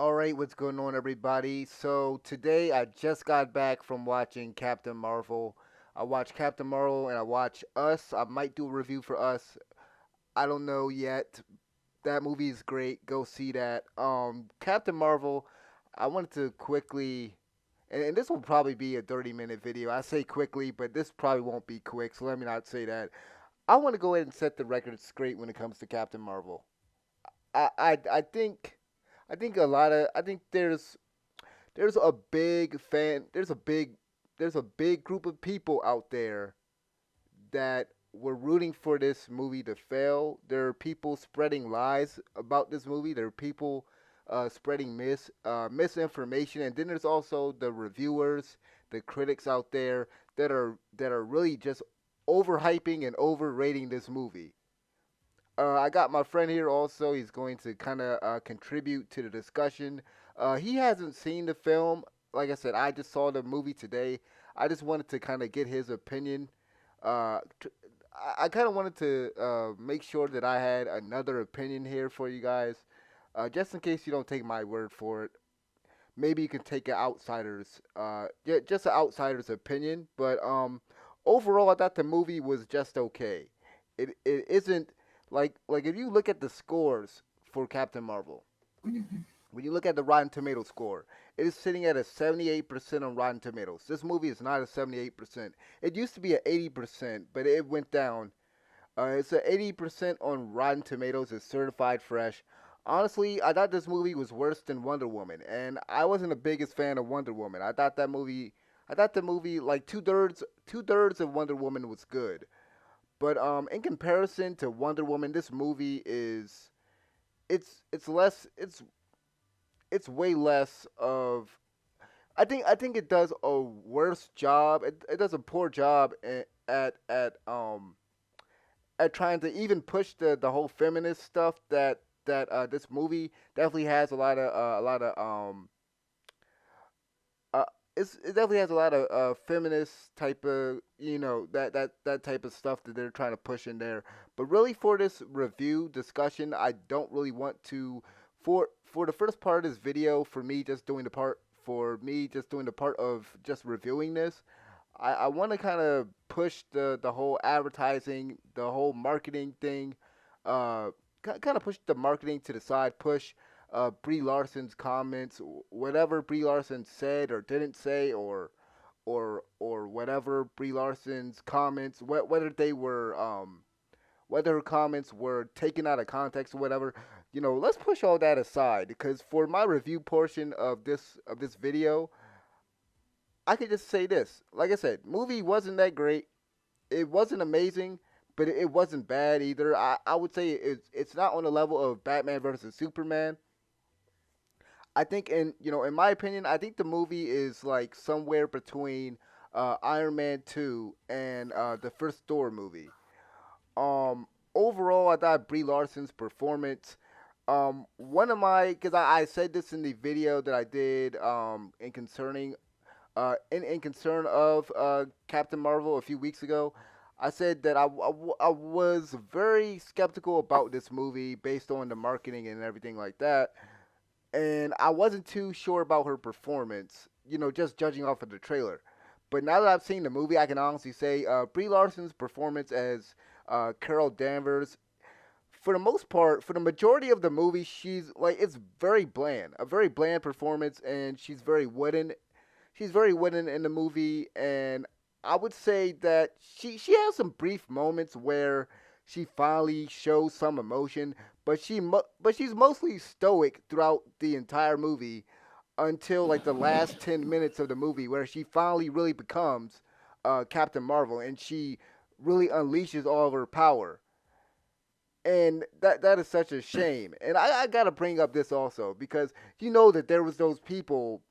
All right, what's going on, everybody? So today I just got back from watching Captain Marvel. I watched Captain Marvel and I watched Us. I might do a review for Us. I don't know yet. That movie is great. Go see that. Captain Marvel. I wanted to quickly, and this will probably be a 30-minute video. I say quickly, but this probably won't be quick. So let me not say that. I want to go ahead and set the record straight when it comes to Captain Marvel. I think I think there's a big fan there's a big group of people out there that were rooting for this movie to fail. There are people spreading lies about this movie. There are people spreading misinformation, and then there's also the reviewers, the critics out there that are really just overhyping and overrating this movie. I got my friend here also. He's going to kind of contribute to the discussion. He hasn't seen the film. Like I said, I just saw the movie today. I just wanted to kind of get his opinion. I kind of wanted to make sure that I had another opinion here for you guys, just in case you don't take my word for it. Maybe you can take an outsider's, yeah, just an outsider's opinion. But overall, I thought the movie was just okay. It isn't like if you look at the scores for Captain Marvel, when you look at the Rotten Tomato score, it is sitting at a 78% on Rotten Tomatoes. This movie is not a 78%. It used to be at 80%, but it went down. It's a 80% on Rotten Tomatoes. It's certified fresh. Honestly, I thought this movie was worse than Wonder Woman, and I wasn't the biggest fan of Wonder Woman. I thought the movie like two thirds of Wonder Woman was good. But in comparison to Wonder Woman, this movie is it's less it's way less of. I think it does a worse job. It does a poor job at trying to even push the whole feminist stuff that this movie definitely has uh, it definitely has a lot of feminist type of that type of stuff that they're trying to push in there. But really, for this review discussion, I don't really want to for the first part of this video for me just doing the part of just reviewing this. I want to kind of push the whole advertising, the whole marketing thing, uh, kind of push the marketing to the side, push Brie Larson's comments, whatever Brie Larson said or didn't say, or whatever Brie Larson's comments, whether her comments were taken out of context or whatever. Let's push all that aside because for my review portion of this video, I could just say this. Like I said, movie wasn't that great. It wasn't amazing, but it wasn't bad either. I would say it's not on the level of Batman versus Superman. I think in my opinion, I think the movie is like somewhere between Iron Man 2 and the first Thor movie. Um Overall, I thought Brie Larson's performance one of my cuz I said this in the video that I did in concern of Captain Marvel a few weeks ago. I said that I was very skeptical about this movie based on the marketing and everything like that, and I wasn't too sure about her performance. Just judging off of the trailer. But now that I've seen the movie, I can honestly say Brie Larson's performance as Carol Danvers, for the most part, for the majority of the movie, she's like it's very bland, a very bland performance, and she's very wooden. She's very wooden in the movie, and I would say that she has some brief moments where she finally shows some emotion, but but she's mostly stoic throughout the entire movie until like the last 10 minutes of the movie, where she finally really becomes Captain Marvel, and she really unleashes all of her power. And that is such a shame. And I gotta bring up this also because that there was those people,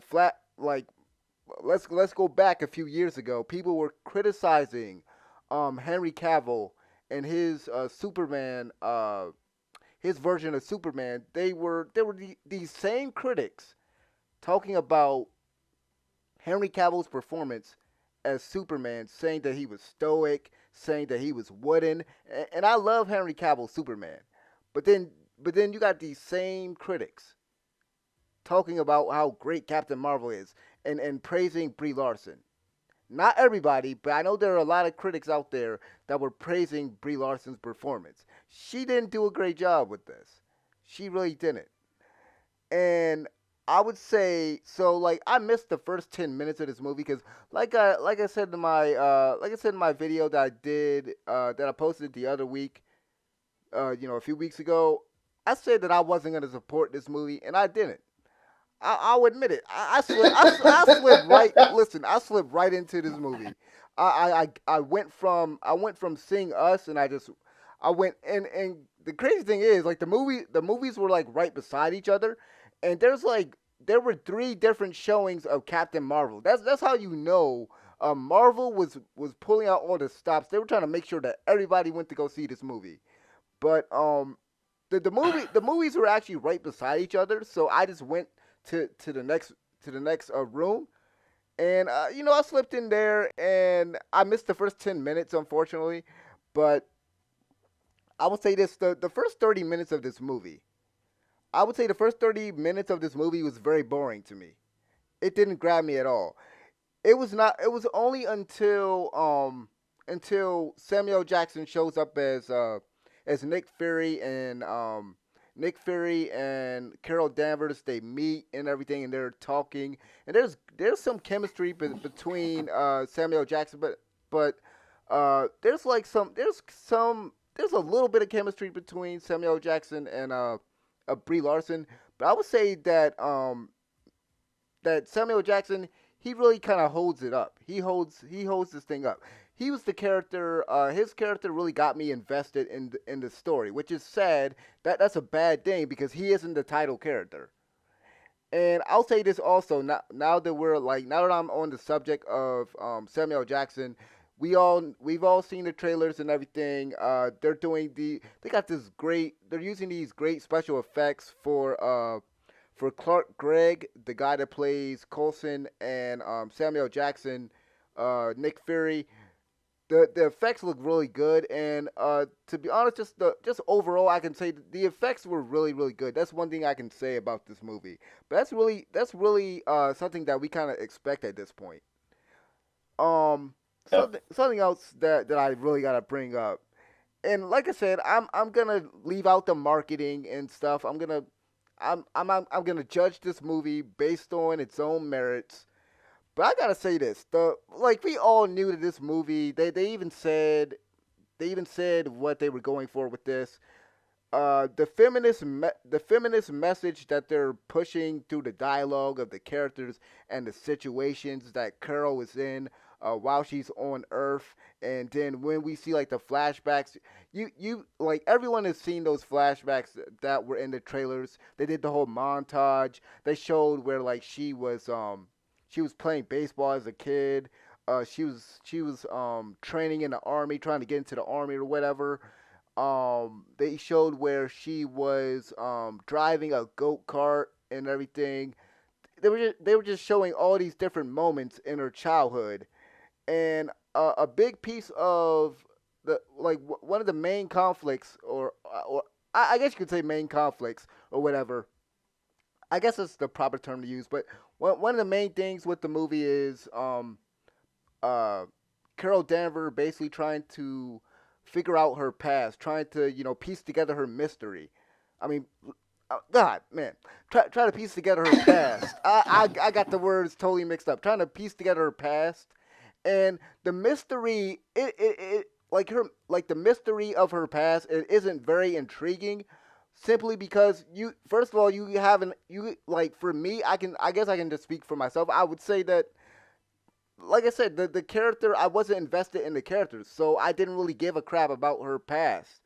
flat like let's go back a few years ago. People were criticizing Henry Cavill and his Superman, his version of Superman. They were these same critics talking about Henry Cavill's performance as Superman, saying that he was stoic, saying that he was wooden, and I love Henry Cavill's Superman, but then you got these same critics. talking about how great Captain Marvel is and praising Brie Larson. Not everybody, but I know there are a lot of critics out there that were praising Brie Larson's performance. She didn't do a great job with this. She really didn't. And I would say so. Like I missed the first 10 minutes of this movie because, like I said in my video that I did that I posted the other week, a few weeks ago, I said that I wasn't going to support this movie, and I didn't. I'll admit it. I slid right. Listen, I slid right into this movie. I I went from seeing Us, and I went and the crazy thing is like the movies were like right beside each other, and there were three different showings of Captain Marvel. That's how you know. Marvel was pulling out all the stops. They were trying to make sure that everybody went to go see this movie. But the movies were actually right beside each other, so I just went to the next room, and I slipped in there, and I missed the first 10 minutes, unfortunately. But I would say this: the first 30 minutes of this movie, I would say the first 30 minutes of this movie was very boring to me. It didn't grab me at all. It was not. It was only until Samuel Jackson shows up as Nick Fury and Carol Danvers. They meet and everything, and they're talking. And there's some chemistry between Samuel Jackson, but there's a little bit of chemistry between Samuel Jackson and Brie Larson. But I would say that Samuel Jackson, he really kind of holds it up. He holds this thing up. He was the character. His character really got me invested in the story, which is sad. That's a bad thing because he isn't the title character. And I'll say this also now that I'm on the subject of Samuel Jackson, we've all seen the trailers and everything. They're using these great special effects for Clark Gregg, the guy that plays Coulson, and Samuel Jackson, Nick Fury. The effects look really good, and to be honest, just overall, I can say the effects were really good. That's one thing I can say about this movie. But that's really something that we kind of expect at this point. Um, Yep. something else that I really gotta bring up, and like I said, I'm gonna leave out the marketing and stuff. I'm gonna judge this movie based on its own merits. But I gotta say this: we all knew that this movie. They even said what they were going for with this. The feminist message that they're pushing through the dialogue of the characters and the situations that Carol is in while she's on Earth, and then when we see like the flashbacks, you like everyone has seen those flashbacks that were in the trailers. They did the whole montage. They showed where like she was playing baseball as a kid. She was training in the army, trying to get into the army or whatever. They showed where she was driving a goat cart and everything. They were just showing all these different moments in her childhood, and a big piece of one of the main conflicts, or I guess you could say main conflicts or whatever. I guess that's the proper term to use. But one of the main things with the movie is uh, Carol Danvers basically trying to figure out her past, trying to piece together her mystery. I mean, God, man, try to piece together her past. I got the words totally mixed up. Trying to piece together her past, and the mystery, it like the mystery of her past, it isn't very intriguing. Simply because you, first of all, you haven't you like for me, I guess I can just speak for myself. I would say that, like I said, the character, I wasn't invested in the characters, so I didn't really give a crap about her past.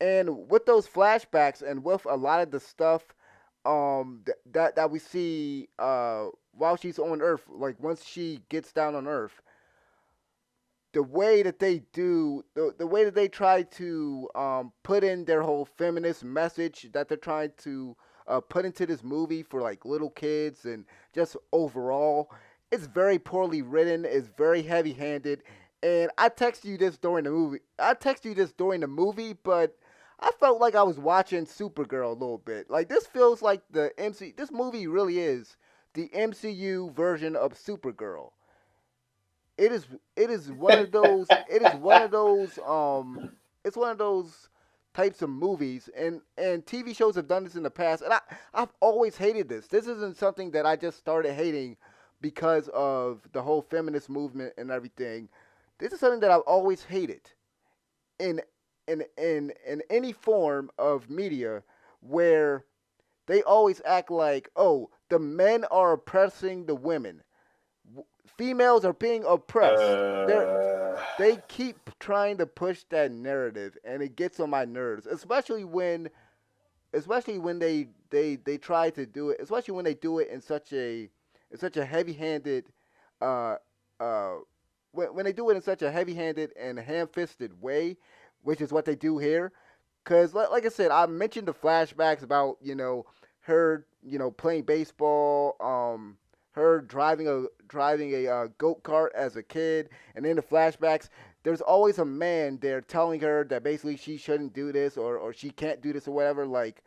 And with those flashbacks and with a lot of the stuff that we see while she's on Earth, like once she gets down on Earth, the way that they try to put in their whole feminist message that they're trying to put into this movie for like little kids and just overall, it's very poorly written. It's very heavy-handed, and I text you this during the movie. But I felt like I was watching Supergirl a little bit. Like this feels like the MC. This movie really is the MCU version of Supergirl. It is. It is one of those. It is one of those. It's one of those types of movies, and TV shows have done this in the past, and I've always hated this. This isn't something that I just started hating because of the whole feminist movement and everything. This is something that I've always hated in in any form of media where they always act like, oh, the men are oppressing the women. Females are being oppressed. Uh, They keep trying to push that narrative, and it gets on my nerves, especially when they try to do it, especially when they do it in such a heavy-handed uh uh when they do it in such a heavy-handed and ham-fisted way, which is what they do here. Because, like I said, I mentioned the flashbacks about, her, playing baseball, her driving a goat cart as a kid, and in the flashbacks, there's always a man there telling her that basically she shouldn't do this, or she can't do this or whatever. Like,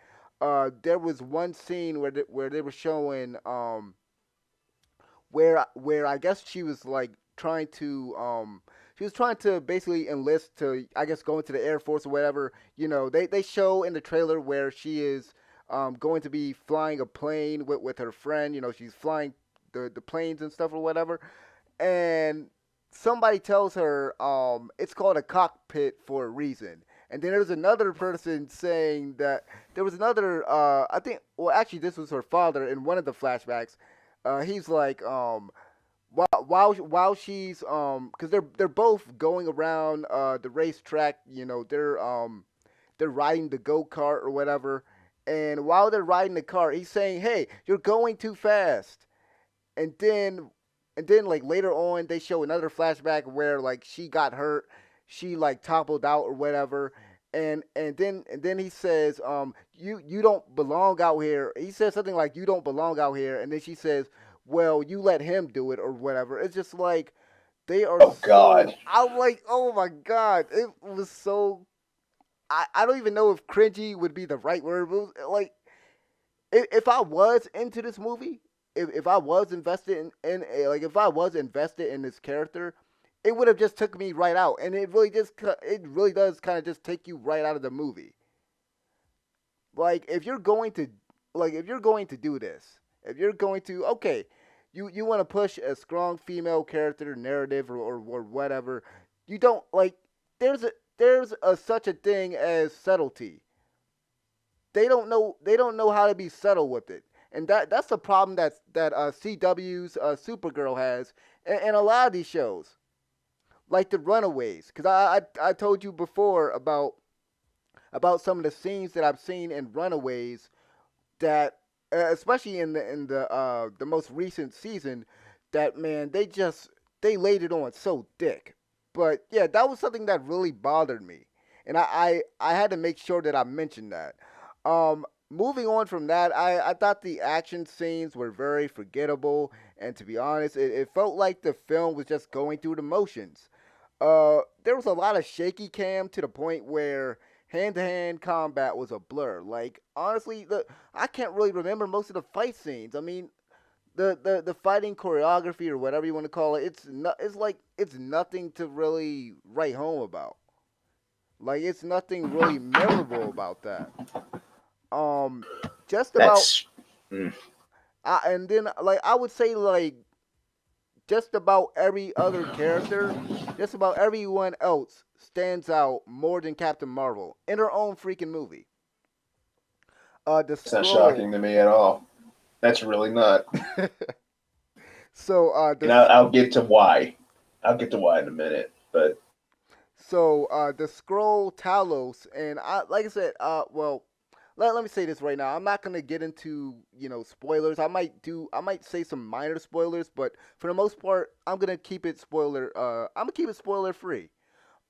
there was one scene where they were showing where I guess she was like trying to she was trying to basically enlist to, I guess, go into the Air Force or whatever. They show in the trailer where she is going to be flying a plane with her friend. She's flying the planes and stuff or whatever, and somebody tells her it's called a cockpit for a reason. And then there's another person saying that there was another, I think, well, actually, this was her father in one of the flashbacks. He's like, while she's, because they're both going around the racetrack. They're riding the go kart or whatever. And while they're riding the car, he's saying, "Hey, you're going too fast." and then like later on they show another flashback where like she got hurt, she like toppled out or whatever, and then he says, you don't belong out here. He says something like, you don't belong out here, and then she says, well, you let him do it or whatever. It's just like they are oh so, God. I'm like, oh my god, it was so, I don't even know if cringy would be the right word, but it was, like, if I was into this movie, if I was invested like if I was invested in this character, it would have just took me right out, and it really does kind of just take you right out of the movie. Like if you're going to do this, if you're going to, okay, you want to push a strong female character narrative, or whatever, you don't like, there's a such a thing as subtlety. They don't know how to be subtle with it, and that's the problem that CW's Supergirl has, and a lot of these shows like the Runaways, because I told you before about some of the scenes that I've seen in Runaways that, especially in the most recent season, that, man, they laid it on so thick. But yeah, that was something that really bothered me, and I had to make sure that I mentioned that. Moving on from that, I thought the action scenes were very forgettable, and to be honest, it felt like the film was just going through the motions. There was a lot of shaky cam to the point where hand-to-hand combat was a blur. Like, honestly, I can't really remember most of the fight scenes. I mean, the fighting choreography, or whatever you want to call it, it's like it's nothing to really write home about. Like, it's nothing really memorable about that. Um, just about, That's mm, and then, like, I would say, like, just about every other character, just about everyone else stands out more than Captain Marvel in her own freaking movie. The that's not scroll. shocking to me at all. That's really not. so And I'll get to why. I'll get to why in a minute. But the scroll Talos, and like I said, well, let me say this right now. I'm not gonna get into, spoilers. I might say some minor spoilers, but for the most part, I'm gonna keep it spoiler free.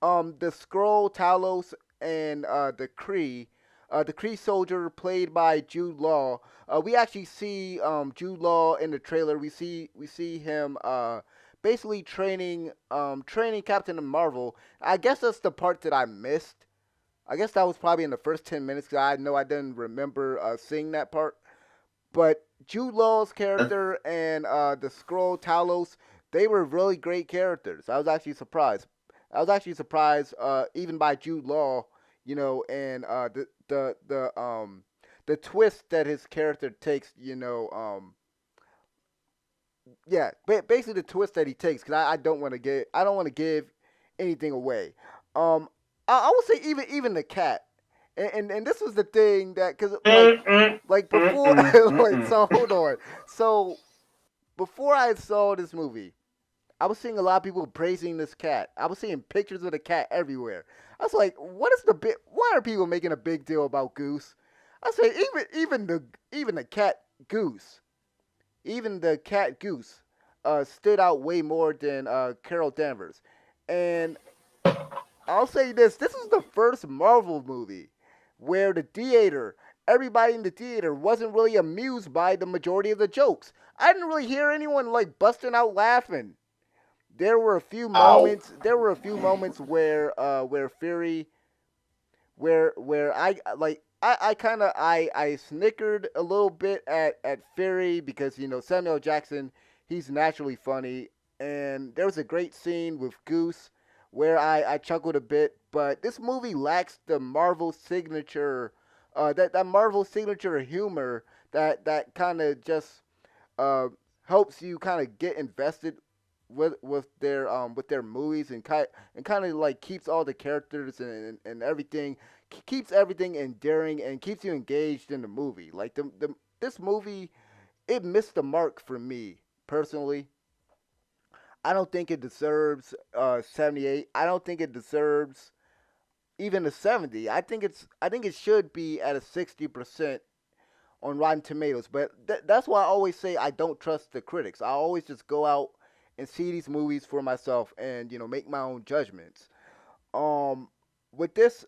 The Skrull, Talos, and the Kree soldier played by Jude Law. We actually see Jude Law in the trailer. We see him basically training Captain Marvel. I guess that's the part that I missed. I guess that was probably in the first 10 minutes because I know I didn't remember seeing that part. But Jude Law's character and the Skrull Talos, they were really great characters. I was actually surprised. I was actually surprised, even by Jude Law, and the twist that his character takes, yeah, basically the twist that he takes. Because I don't want to give anything away. Um, I would say even the cat, and this was the thing that because Mm, mm, like mm, before mm, mm, like mm. so hold on. So before I saw this movie, I was seeing a lot of people praising this cat. I was seeing pictures of the cat everywhere. I was like, what is the big why are people making a big deal about Goose? I said even the cat Goose, even the cat Goose stood out way more than Carol Danvers. And I'll say this is the first Marvel movie where the theater, everybody in the theater wasn't really amused by the majority of the jokes. I didn't really hear anyone like busting out laughing. Ow. There were a few moments where Fury where I kind of I snickered a little bit at Fury because Samuel Jackson, he's naturally funny, and there was a great scene with Goose where I chuckled a bit, but this movie lacks the Marvel signature that Marvel signature humor that kind of just uh, helps you kind of get invested with their movies and kind of like keeps all the characters and everything keeps everything endearing and keeps you engaged in the movie. Like the this movie, it missed the mark for me personally. I don't think it deserves 78. I don't think it deserves even a 70. I think it should be at a 60% on Rotten Tomatoes. But that's why I always say I don't trust the critics. I always just go out and see these movies for myself and make my own judgments. Um, with this,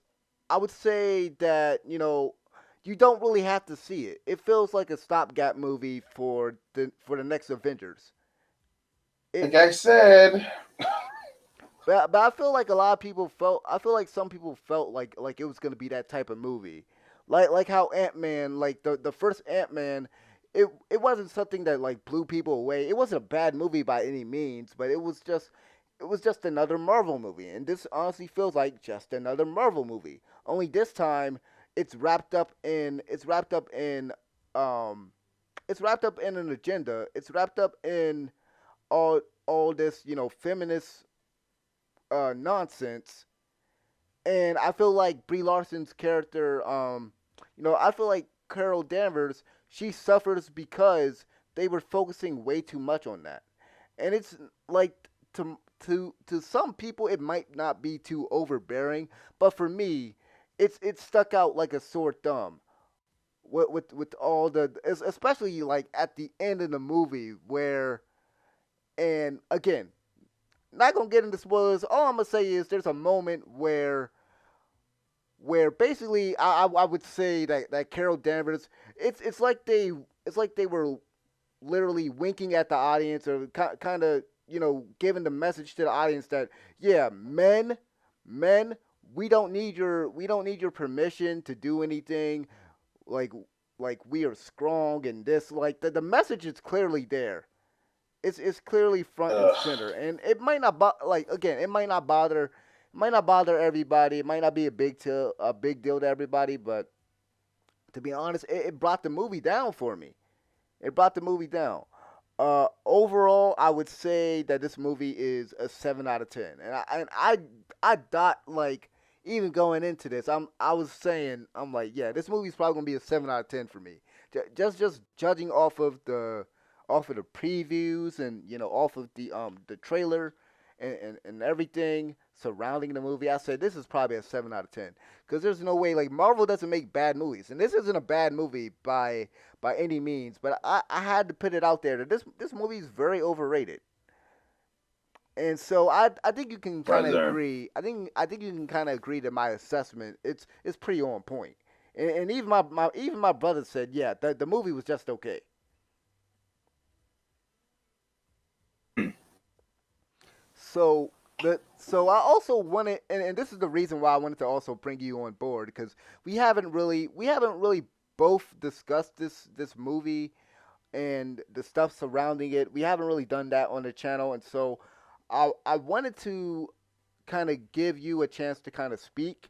I would say that you don't really have to see it. It feels like a stopgap movie for the next Avengers. It Like I said, but I feel like a lot of people felt. I feel like some people felt like it was gonna be that type of movie, like how Ant Man, like the first Ant Man, it wasn't something that like blew people away. It wasn't a bad movie by any means, but it was just another Marvel movie, and this honestly feels like just another Marvel movie. Only this time, it's wrapped up in um it's wrapped up in an agenda. It's wrapped up in all this feminist nonsense. And I feel like Brie Larson's character, I feel like Carol Danvers, she suffers because they were focusing way too much on that. And it's like to some people it might not be too overbearing, but for me, it stuck out like a sore thumb. With all the especially like at the end of the movie where and again not gonna get into spoilers. All I'm gonna say is there's a moment where basically I would say that Carol Danvers it's like they were literally winking at the audience or kind of giving the message to the audience that yeah men we don't need your permission to do anything like we are strong and this like the message is clearly there. It's clearly front and ugh. center, and it might not like again, it might not bother everybody. It might not be a big deal to everybody, but to be honest, it brought the movie down for me. It brought the movie down. Overall, I would say that this movie is a 7 out of 10, I thought like even going into this, I was saying I'm like yeah, this movie's probably gonna be a 7 out of 10 for me. Just judging off of the previews and off of the trailer and everything surrounding the movie, I said this is probably a 7 out of 10 because there's no way like Marvel doesn't make bad movies, and this isn't a bad movie by any means. But I had to put it out there that this movie is very overrated, and so I think you can kind of Brother. agree. I think you can kind of agree that my assessment it's pretty on point. And even even my brother said yeah the movie was just okay. So So I also wanted, and this is the reason why I wanted to also bring you on board because we haven't really both discussed this movie and the stuff surrounding it. We haven't really done that on the channel, and so I wanted to kind of give you a chance to kind of speak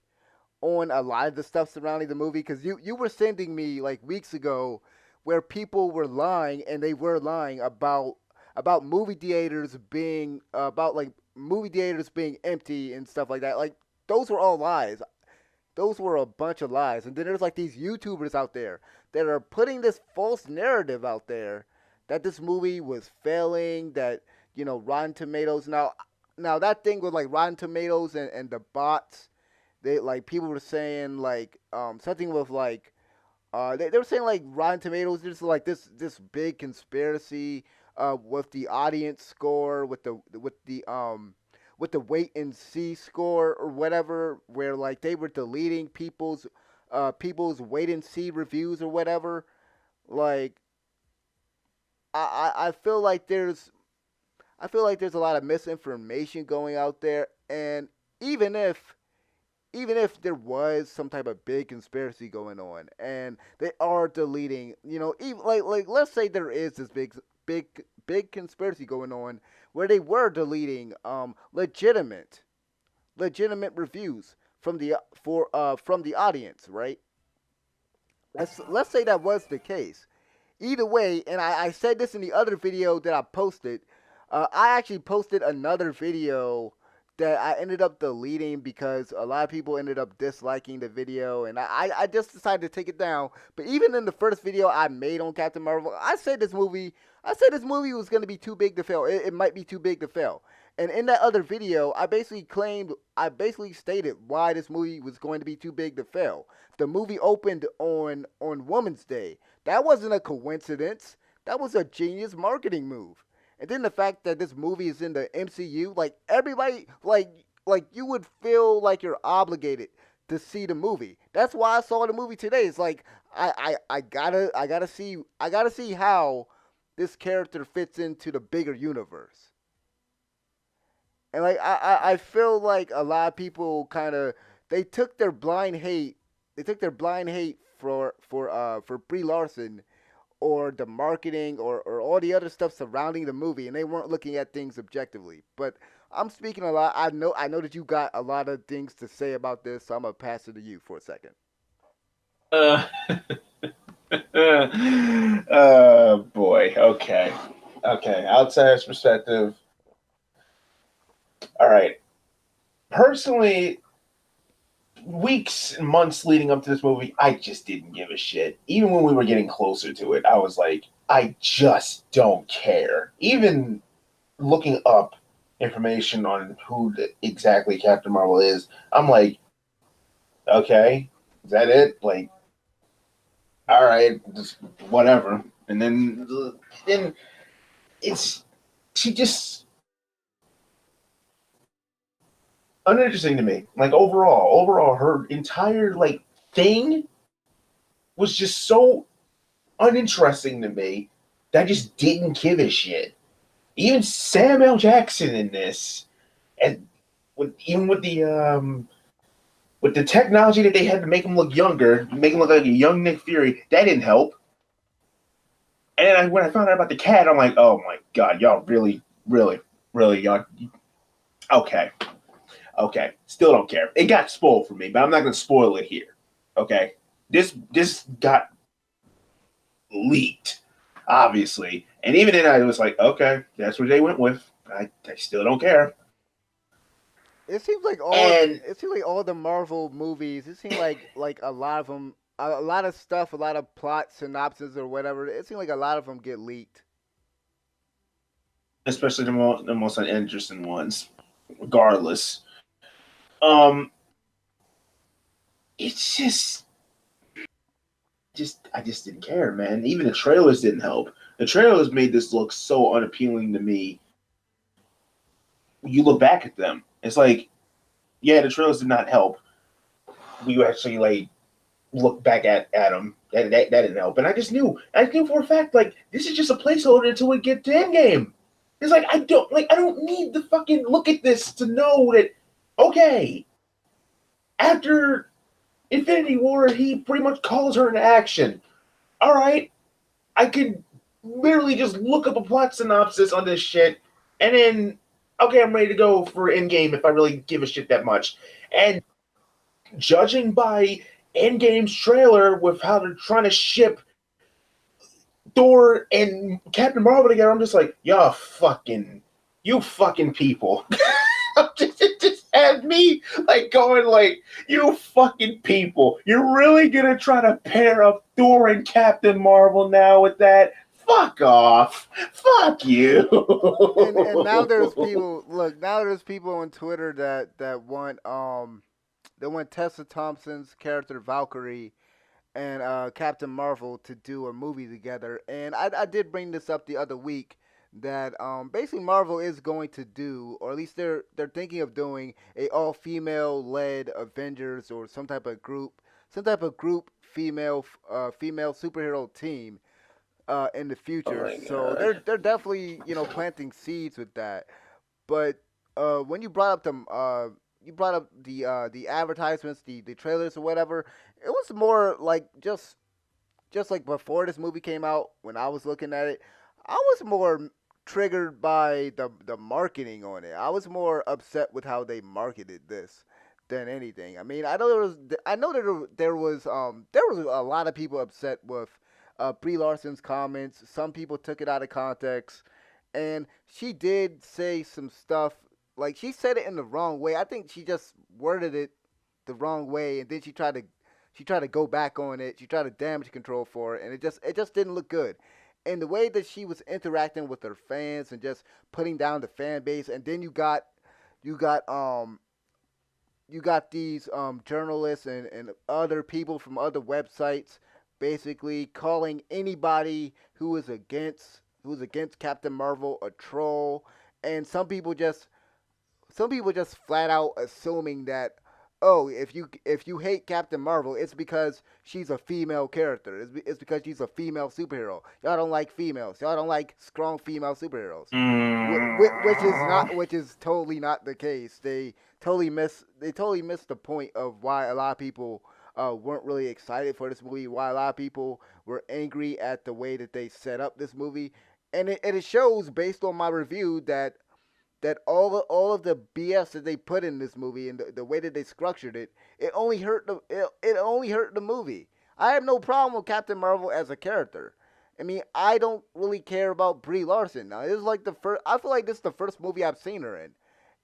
on a lot of the stuff surrounding the movie because you were sending me like weeks ago where people were lying and they were lying about movie theaters being about like movie theaters being empty and stuff like that. Like those were all lies. Those were a bunch of lies. And then there's like these YouTubers out there that are putting this false narrative out there that this movie was failing, that Rotten Tomatoes. Now that thing with like Rotten Tomatoes and the bots, they like people were saying like something with like they were saying like Rotten Tomatoes there's like this big conspiracy with the audience score with the wait and see score or whatever where like they were deleting people's wait and see reviews or whatever. Like I feel like there's a lot of misinformation going out there, and even if even if there was some type of big conspiracy going on and they are deleting, even like let's say there is this big big conspiracy going on where they were deleting legitimate reviews from the audience, right? Let's say that was the case. Either way, and I said this in the other video that I posted. I actually posted another video that I ended up deleting because a lot of people ended up disliking the video, and I just decided to take it down. But even in the first video I made on Captain Marvel, I said this movie was going to be too big to fail. It might be too big to fail. And in that other video, I basically stated why this movie was going to be too big to fail. The movie opened on Women's Day. That wasn't a coincidence. That was a genius marketing move. And then the fact that this movie is in the MCU, like everybody, like you would feel like you're obligated to see the movie. That's why I saw the movie today. It's like I gotta see how this character fits into the bigger universe. And like I feel like a lot of people kind of they took their blind hate for Brie Larson or the marketing or all the other stuff surrounding the movie, and they weren't looking at things objectively. But I'm speaking a lot. I know that you got a lot of things to say about this, so I'm gonna pass it to you for a second. Uh, boy. Okay. Okay. Outsider's perspective. All right. Personally, weeks and months leading up to this movie, I just didn't give a shit. Even when we were getting closer to it, I was like, I just don't care. Even looking up information on who exactly Captain Marvel is, I'm like, okay, is that it? Like, all right, just whatever. And then it's she just uninteresting to me. Like overall, her entire like thing was just so uninteresting to me that I just didn't give a shit. Even Sam L. Jackson in this, and even with the technology that they had to make him look younger, make him look like a young Nick Fury, that didn't help. And then when I found out about the cat, I'm like, oh my god, y'all really, really, really, y'all. Okay, okay, still don't care. It got spoiled for me, but I'm not gonna spoil it here. Okay, this got leaked, obviously, and even then I was like, okay, that's what they went with. I still don't care. And It seems like all the Marvel movies. It seemed like a lot of them, a lot of stuff, a lot of plot synopses or whatever. It seemed like a lot of them get leaked. especially the most uninteresting ones, regardless. Um, it's just I just didn't care, man. Even the trailers didn't help. The trailers made this look so unappealing to me. You look back at them, it's like, yeah, the trailers did not help. We actually like look back at them. That didn't help. And I just knew for a fact, like this is just a placeholder until we get to Endgame. It's like I don't need to fucking look at this to know that okay, after Infinity War he pretty much calls her into action. All right, I could literally just look up a plot synopsis on this shit and then okay, I'm ready to go for Endgame if I really give a shit that much. And judging by Endgame's trailer with how they're trying to ship Thor and Captain Marvel together, I'm just like, you fucking people. Just had me like going like, you fucking people. You're really gonna try to pair up Thor and Captain Marvel now with that? Fuck off. Fuck you. And now there's people. Look, now there's people on Twitter that want Tessa Thompson's character Valkyrie and Captain Marvel to do a movie together. And I did bring this up the other week that basically Marvel is going to do, or at least they're thinking of doing, a all female led Avengers or some type of group female superhero team in the Oh future. my So god. they're definitely planting seeds with that. But when you brought up the advertisements, the trailers or whatever, it was more like just like before this movie came out. When I was looking at it, I was more triggered by the marketing on it. I was more upset with how they marketed this than anything. I mean, I know that there was a lot of people upset with Brie Larson's comments. Some people took it out of context, and she did say some stuff, like she said it in the wrong way. I think she just worded it the wrong way, and then she tried to go back on it. She tried to damage control for it, and it just didn't look good. And the way that she was interacting with her fans and just putting down the fan base, and then you got you got these journalists and other people from other websites basically calling anybody who is against Captain Marvel a troll, and some people just flat out assuming that, oh, if you hate Captain Marvel, it's because she's a female character. It's because she's a female superhero. Y'all don't like females. Y'all don't like strong female superheroes. Which is totally not the case. They totally missed the point of why a lot of people weren't really excited for this movie. Why a lot of people were angry at the way that they set up this movie, and it shows based on my review that all of the BS that they put in this movie and the way that they structured it, it only hurt the movie. I have no problem with Captain Marvel as a character. I mean, I don't really care about Brie Larson. Now, this is like the first. I feel like this is the first movie I've seen her in,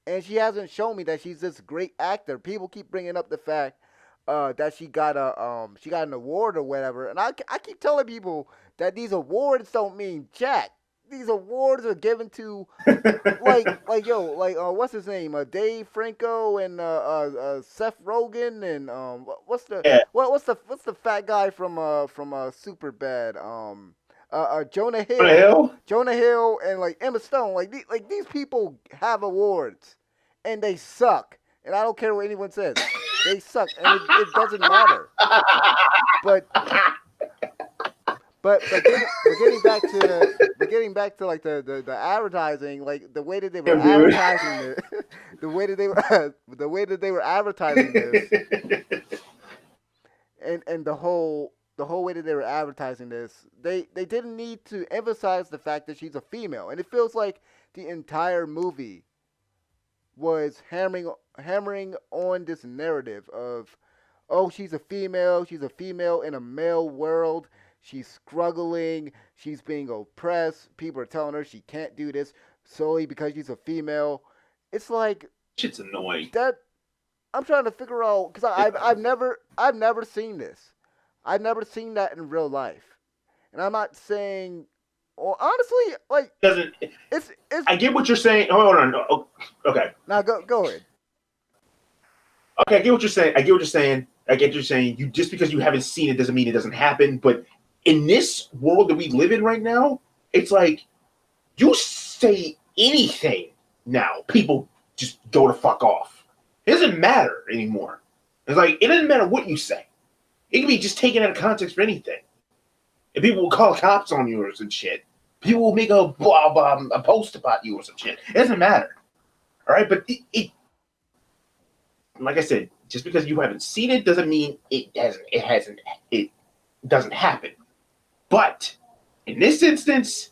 and she hasn't shown me that she's this great actor. People keep bringing up the fact that she got an award or whatever, and I keep telling people that these awards don't mean jack. These awards are given to what's his name? Dave Franco and Seth Rogen and Yeah. what's the fat guy from Super Bad? What the hell? Jonah Hill and like Emma Stone. Like these people have awards and they suck. And I don't care what anyone says. They suck and it doesn't matter. But but getting back to like the advertising, like the way that they were Damn, dude. advertising it, the way that they were the way that they were advertising this, and the whole way that they were advertising this, they didn't need to emphasize the fact that she's a female, and it feels like the entire movie was hammering on this narrative of, oh, she's a female in a male world. She's struggling. She's being oppressed. People are telling her she can't do this solely because she's a female. It's like Shit's annoying. that. I'm trying to figure out because I've never seen this. I've never seen that in real life, and I'm not saying. Well, honestly, like Doesn't it's I get what you're saying? Hold on. Oh, okay. now go ahead. Okay, I get what you're saying. I get what you're saying. I get what you're saying. You just because you haven't seen it doesn't mean it doesn't happen. But in this world that we live in right now, it's like you say anything now, people just go to fuck off. It doesn't matter anymore. It's like it doesn't matter what you say. It can be just taken out of context for anything. And people will call cops on you or some shit. People will make a post about you or some shit. It doesn't matter. All right, but it like I said, just because you haven't seen it doesn't mean it doesn't happen. But in this instance,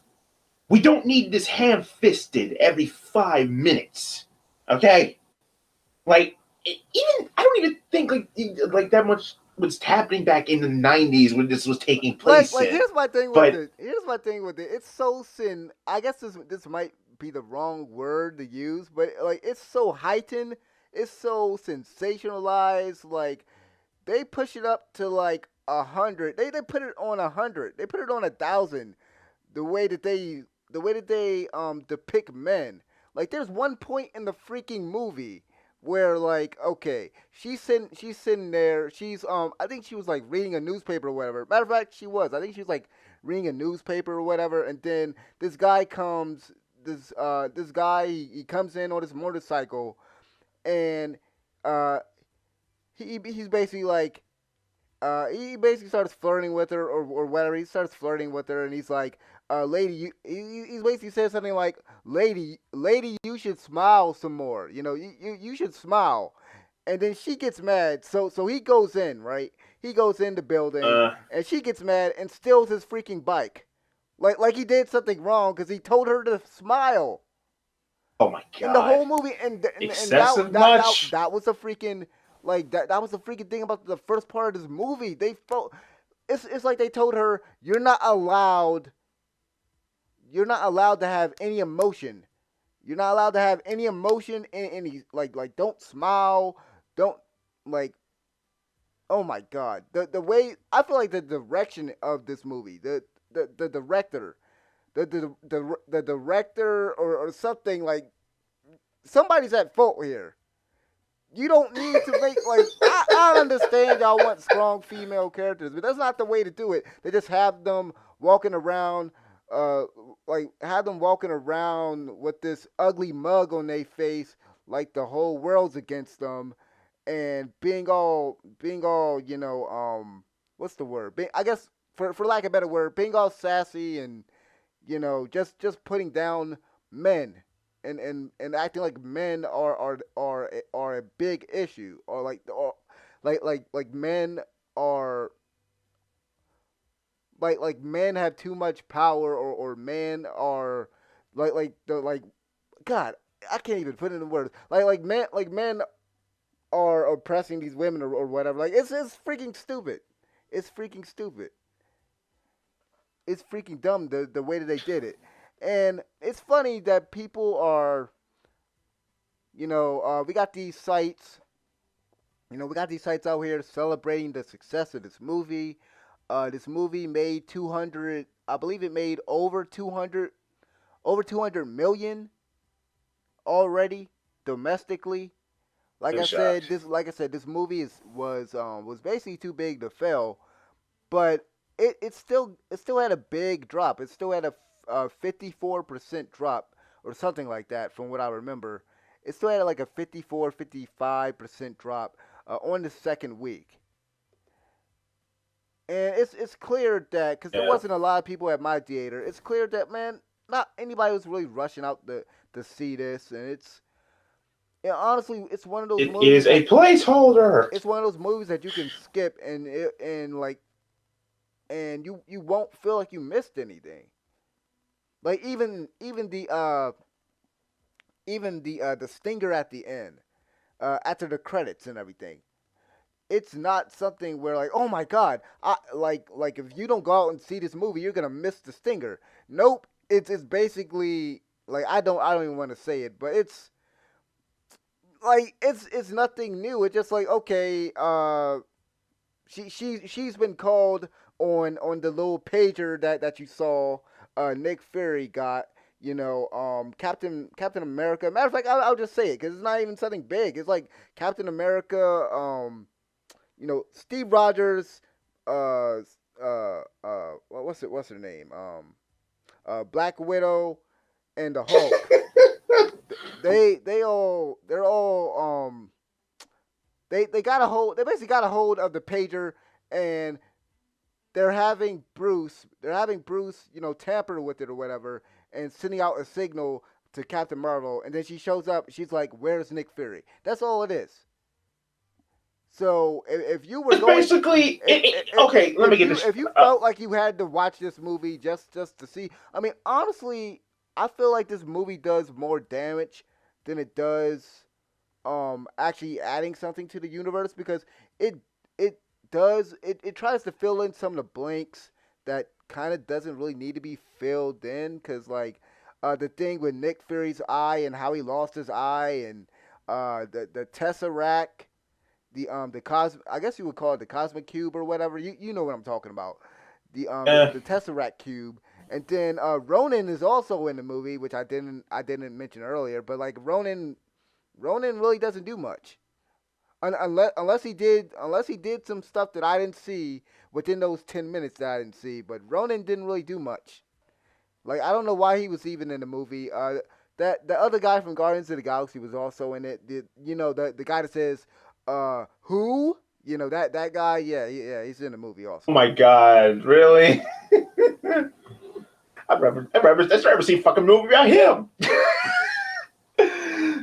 we don't need this ham-fisted every 5 minutes. Okay, like even I don't even think like that much was happening back in the '90s when this was taking place Like in. here's my thing with But it. Here's my thing with it. It's so sin. I guess this might be the wrong word to use, but like it's so heightened. It's so sensationalized. Like they push it up to like 100. They put it on 100. They put it on 1,000. The way that they depict men. Like there's one point in the freaking movie where like okay, she's sitting there. She's I think she was like reading a newspaper or whatever. Matter of fact, she was. I think she was like reading a newspaper or whatever. And then this guy comes. This guy he comes in on his motorcycle and uh he's basically like he basically starts flirting with her or whatever. He starts flirting with her, and he's like, "Lady, he's basically says something like, lady, you should smile some more. You know, you should smile." And then she gets mad, so he goes in, right? He goes in the building, uh, and she gets mad and steals his freaking bike, like he did something wrong because he told her to smile oh my in the god, whole movie, and excessive much? that was a freaking like that was the freaking thing about the first part of this movie. They felt it's like they told her you're not allowed to have any emotion. You're not allowed to have any emotion in any like don't smile, don't like oh my god. The way I feel like the direction of this movie, the director, the director or something like somebody's at fault here. You don't need to make like I understand y'all want strong female characters, but that's not the way to do it. They just have them walking around, uh, like have them walking around with this ugly mug on their face, like the whole world's against them, and being all what's the word? I guess for lack of a better word, being all sassy and just putting down men and acting like men are a big issue or like men are like men have too much power or men are like God I can't even put it in words like men are oppressing these women or whatever like it's freaking stupid. It's freaking stupid. It's freaking dumb the way that they did it. And it's funny that people are, we got these sites out here celebrating the success of this movie. This movie made 200, I believe it made over 200 million already domestically. I'm shocked. Like I said, this movie was basically too big to fail, but it still had a big drop. It still had a 54% drop or something like that from what I remember. It still had like a 54, 55% drop on the second week. And it's clear that because there Yeah, wasn't a lot of people at my theater, it's clear that man, not anybody was really rushing out to see this, and honestly, it's one of those it movies is that a placeholder. you can skip and you won't feel like you missed anything. Like even the stinger at the end, after the credits and everything. It's not something where like, oh my god, like if you don't go out and see this movie, you're gonna miss the stinger. Nope. It's basically like I don't even want to say it, but it's like it's nothing new. It's just like okay, she's been called on the little pager that you saw Nick Fury got. Captain America. Matter of fact, I'll just say it because it's not even something big. It's like Captain America. Steve Rogers. What's her name? Black Widow and the Hulk. They got a hold. They basically got a hold of the pager and they're having Bruce, tamper with it or whatever, and sending out a signal to Captain Marvel, and then she shows up. She's like, "Where's Nick Fury?" That's all it is. So if you were It's going, basically okay. Let me if get you this. if you felt like you had to watch this movie just to see, I mean, honestly, I feel like this movie does more damage than it does actually adding something to the universe, because it it it tries to fill in some of the blanks that kind of doesn't really need to be filled in, because like the thing with Nick Fury's eye and how he lost his eye, and the Tesseract, the cos I guess you would call it the cosmic cube or whatever. You know what I'm talking about. The Uh, Tesseract cube. And then Ronan is also in the movie, which I didn't mention earlier. But like Ronan really doesn't do much, unless he did some stuff that I didn't see within those 10 minutes that I didn't see. But Ronan didn't really do much. Like, I don't know why he was even in the movie. That the other guy from Guardians of the Galaxy was also in it. The guy that says, who? That guy. Yeah, yeah, he's in the movie oh also. my god, really? I've never seen a fucking movie about him.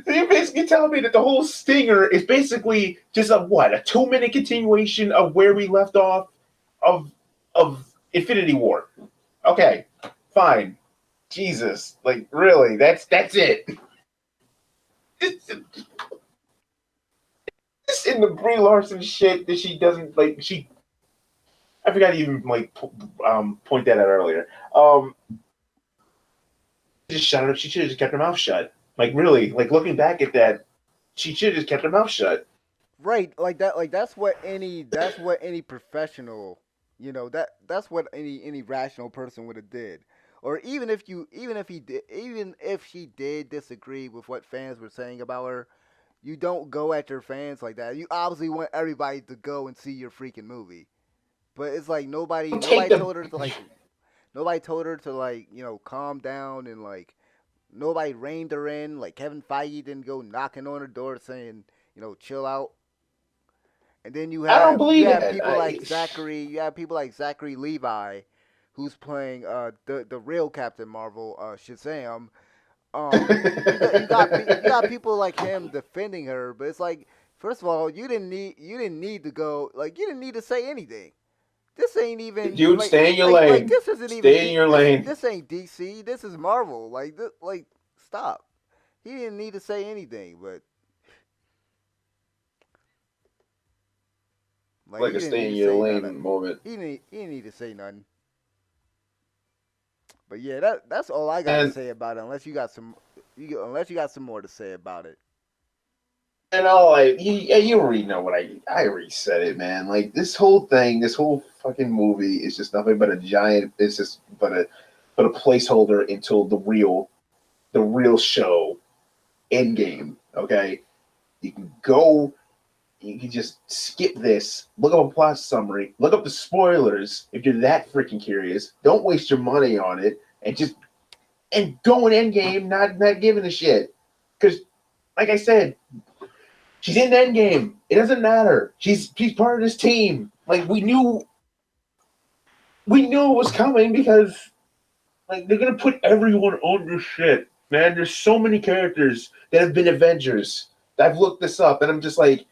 You're basically telling me that the whole stinger is basically just a 2 minute continuation of where we left off of Infinity War. Okay, fine. Jesus, like really, that's it. This in the Brie Larson shit that she doesn't like. I forgot to even point that out earlier. Just shut her. She should have just kept her mouth shut. Like really, like looking back at that, she should have just kept her mouth shut. Right, like that. Like that's what any professional, that's what any rational person would have did. Or even if she did disagree with what fans were saying about her, you don't go at your fans like that. You obviously want everybody to go and see your freaking movie. But it's like nobody Take nobody the told her to like nobody told her to like, calm down, and like nobody reined her in. Like Kevin Feige didn't go knocking on her door saying, chill out. And then you I don't have you believe have that. people like Zachary Levi, who's playing the real Captain Marvel, Shazam. You got people like him defending her, but it's like, first of all, you didn't need to go, like, you didn't need to say anything. This ain't even Dude, like stay in your like lane. this isn't even Stay in your this lane. this ain't DC. This is Marvel. Like, stop. He didn't need to say anything, but like, Like he a didn't stay need in to your say none of lane moment. he didn't need to say nothing. But yeah, that's all I got to And say about it. Unless you got some more to say about it. all you already know what I already said it, man. Like this whole thing, this whole fucking movie is just nothing but a giant. It's just but a placeholder until the real show, Endgame. Okay, you can go. You can just skip this. Look up a plot summary. Look up the spoilers if you're that freaking curious. Don't waste your money on it, and go in Endgame not giving a shit. Because, like I said, she's in Endgame. It doesn't matter. She's part of this team. Like we knew it was coming because like they're gonna put everyone on this shit. Man, there's so many characters that have been Avengers. I've looked this up and I'm just like,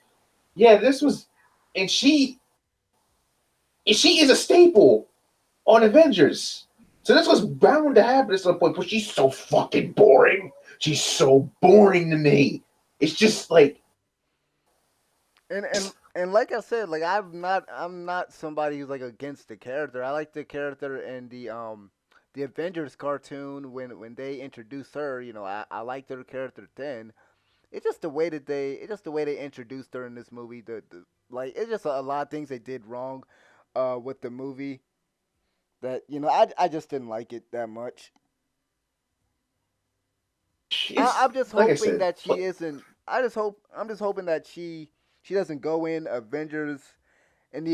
yeah, this was, and she is a staple on Avengers. So this was bound to happen at some point, but she's so fucking boring. She's so boring to me. It's just like And like I said, like, I'm not somebody who's like against the character. I like the character in the Avengers cartoon when they introduced her. I liked her character then. It's just the way they introduced her in this movie. Like, it's just a lot of things they did wrong with the movie, that I just didn't like it that much. it's I'm just like I hoping said. that she isn't. I'm just hoping that she doesn't go in the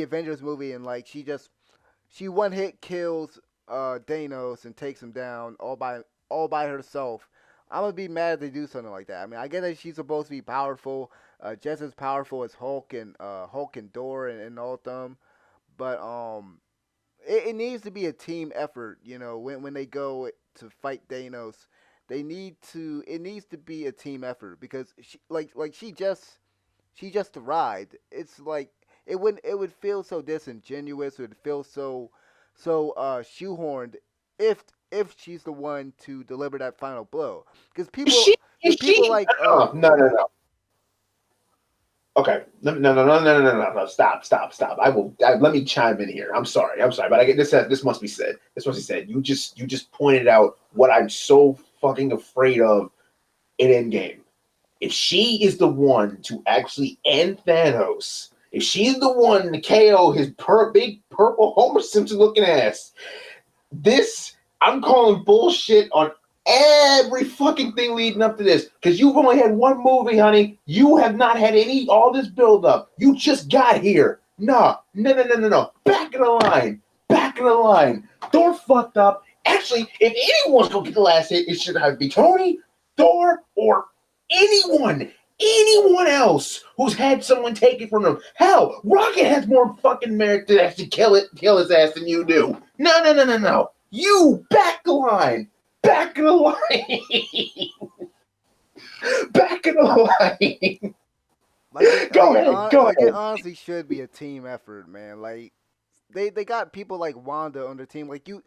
Avengers movie, and like she one hit kills Thanos and takes him down all by herself. I'm gonna be mad if they do something like that. I mean, I get that she's supposed to be powerful, just as powerful as Hulk and Thor and all of them, but it needs to be a team effort. When they go to fight Thanos, they need to. It needs to be a team effort because she just arrived. It's like it would feel so disingenuous. It would feel so shoehorned if if she's the one to deliver that final blow. Because people Is she? because Is people she? like No, no, no, no. Okay, no, no, no, no, no, no, no, no. Stop, stop, stop. Let me chime in here. I'm sorry, but I get this. This must be said. This must be said. You just pointed out what I'm so fucking afraid of in Endgame. If she is the one to actually end Thanos, if she's the one to KO his big purple Homer Simpson looking ass, this I'm calling bullshit on every fucking thing leading up to this because you've only had one movie, honey. You have not had any all this build up. You just got here. No, no, no, no, no, no. Back in the line. Back in the line. Thor fucked up. Actually, if anyone's gonna get the last hit, it should either be Tony, Thor, or anyone. Anyone else who's had someone take it from them. Hell, Rocket has more fucking merit to actually kill his ass than you do. No, no, no, no, no. You back the line. Back of the line. Back of the line. like it Go like it ahead. on Go like it ahead. honestly should be a team effort, man. Like they got people like Wanda on their team. Like you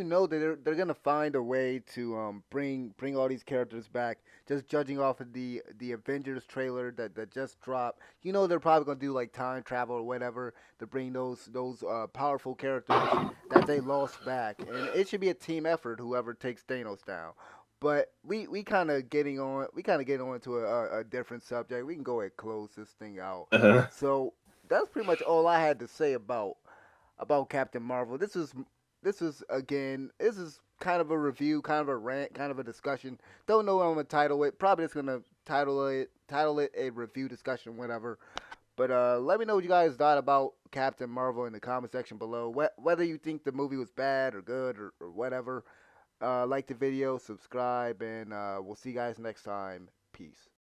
know that they're gonna find a way to bring all these characters back. Just judging off of the Avengers trailer that just dropped, they're probably gonna do like time travel or whatever to bring those powerful characters that they lost back. And it should be a team effort. Whoever takes Thanos down. But we kind of getting on to a different subject. We can go ahead and close this thing out. Uh-huh. So that's pretty much all I had to say about Captain Marvel. This is kind of a review, kind of a rant, kind of a discussion. Don't know what I'm gonna title it. Probably just gonna title it a review discussion, whatever. But let me know what you guys thought about Captain Marvel in the comment section below. Whether you think the movie was bad or good or whatever. Like the video, subscribe, and we'll see you guys next time. Peace.